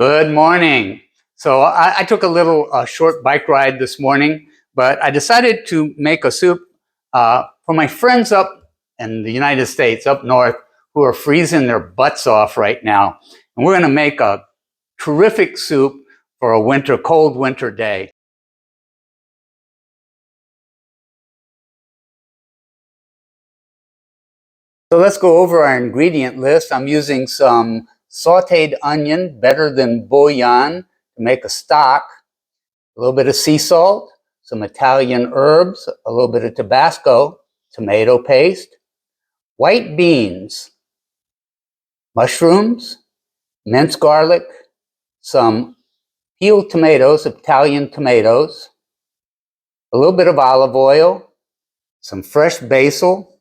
Good morning. So I took a little short bike ride this morning, but I decided to make a soup for my friends up in the United States, up north, who are freezing their butts off right now. And we're going to make a terrific soup for a cold winter day. So let's go over our ingredient list. I'm using some sauteed onion, better than bouillon, to make a stock. A little bit of sea salt, some Italian herbs, a little bit of Tabasco, tomato paste, white beans, mushrooms, minced garlic, some peeled tomatoes, Italian tomatoes, a little bit of olive oil, some fresh basil,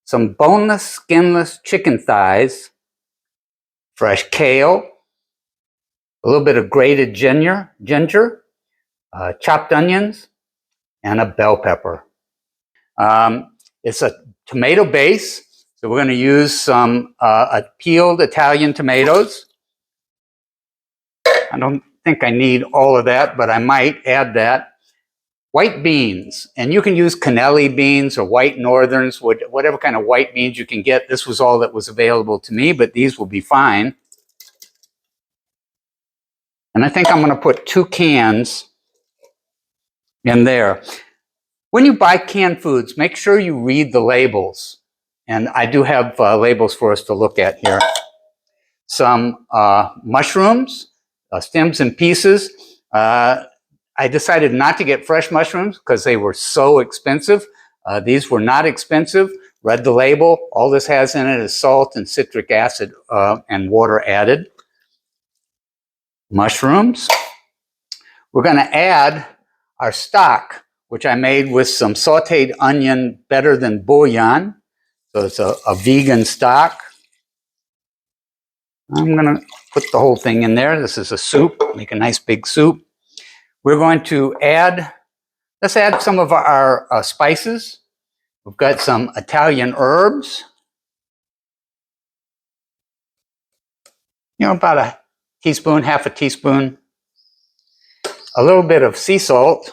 some boneless, skinless chicken thighs, fresh kale, a little bit of grated ginger, chopped onions, and a bell pepper. It's a tomato base, so we're going to use some peeled Italian tomatoes. I don't think I need all of that, but I might add that. White beans, and you can use cannelli beans or white northerns, whatever kind of white beans you can get. This was all that was available to me, but these will be fine. And I think I'm going to put 2 cans in there. When you buy canned foods, make sure you read the labels. And I do have labels for us to look at here. Some mushrooms, stems and pieces. I decided not to get fresh mushrooms because they were so expensive. These were not expensive. Read the label. All this has in it is salt and citric acid and water added. Mushrooms. We're going to add our stock, which I made with some sauteed onion, better than bouillon. So it's a vegan stock. I'm going to put the whole thing in there. This is a soup, make a nice big soup. We're going to let's add some of our spices. We've got some Italian herbs. About a teaspoon, half a teaspoon. A little bit of sea salt.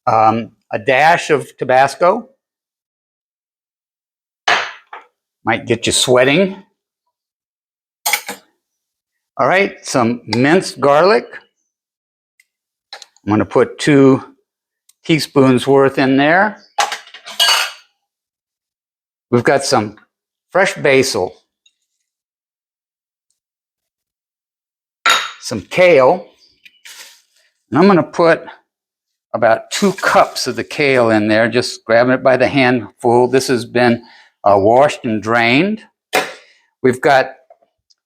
A dash of Tabasco. Might get you sweating. All right, some minced garlic. I'm going to put 2 teaspoons worth in there. We've got some fresh basil, some kale, and I'm going to put about 2 cups of the kale in there, just grabbing it by the handful. This has been washed and drained. We've got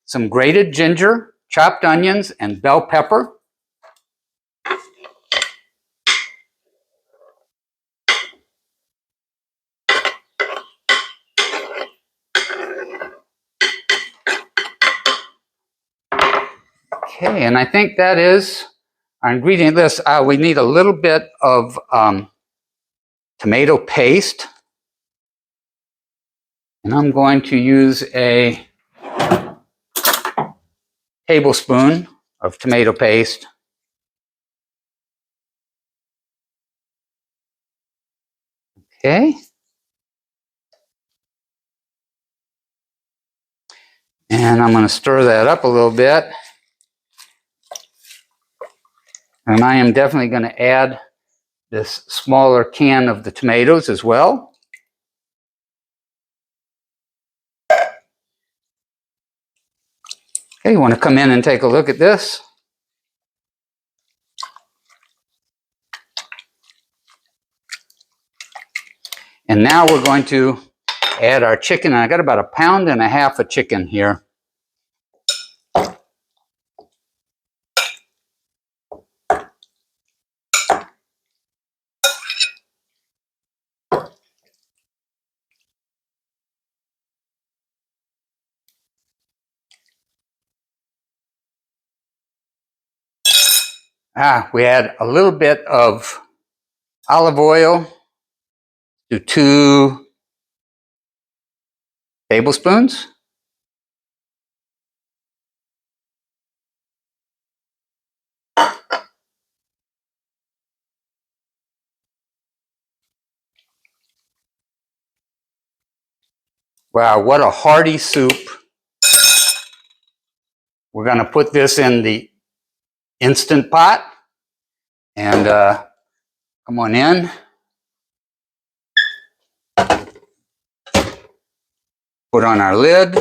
some grated ginger, chopped onions, and bell pepper. Okay, and I think that is our ingredient list. We need a little bit of tomato paste. And I'm going to use a tablespoon of tomato paste. Okay. And I'm going to stir that up a little bit. And I am definitely going to add this smaller can of the tomatoes as well. Okay, you want to come in and take a look at this? And now we're going to add our chicken. I got about 1.5 pounds of chicken here. We add a little bit of olive oil to 2 tablespoons. Wow, what a hearty soup. We're going to put this in the Instant Pot. And come on in. Put on our lid.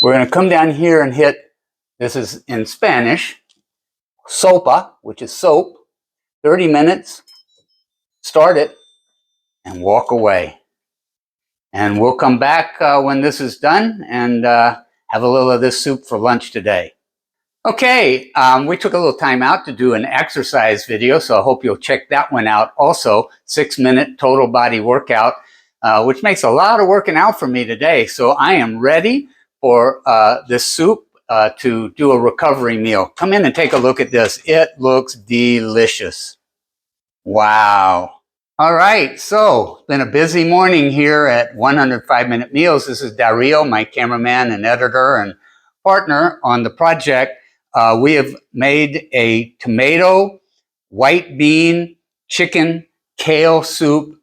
We're going to come down here and hit, this is in Spanish, sopa, which is soap. 30 minutes. Start it and walk away. And we'll come back when this is done and have a little of this soup for lunch today. Okay, we took a little time out to do an exercise video, so I hope you'll check that one out also. 6-minute total body workout, which makes a lot of working out for me today. So I am ready for this soup to do a recovery meal. Come in and take a look at this. It looks delicious. Wow. All right, so it's been a busy morning here at 105-Minute Meals. This is Dario, my cameraman and editor and partner on the project. We have made a tomato, white bean, chicken, kale soup.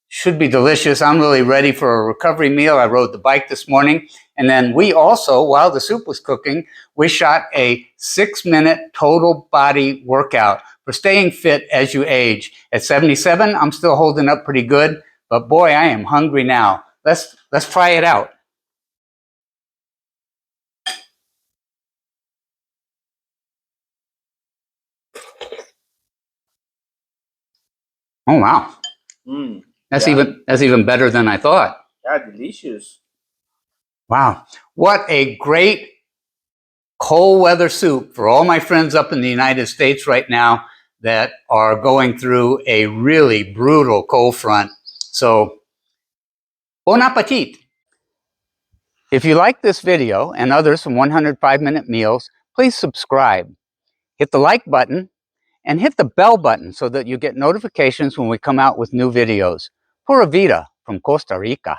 Should be delicious. I'm really ready for a recovery meal. I rode the bike this morning. And then we also, while the soup was cooking, we shot a 6-minute total body workout for staying fit as you age. At 77, I'm still holding up pretty good, but boy, I am hungry now. Let's try it out. Oh wow. That's even better than I thought. Yeah, delicious. Wow. What a great cold weather soup for all my friends up in the United States right now that are going through a really brutal cold front. So, bon appetit. If you like this video and others from 105-Minute Meals, please subscribe. Hit the like button and hit the bell button so that you get notifications when we come out with new videos. Pura vida from Costa Rica.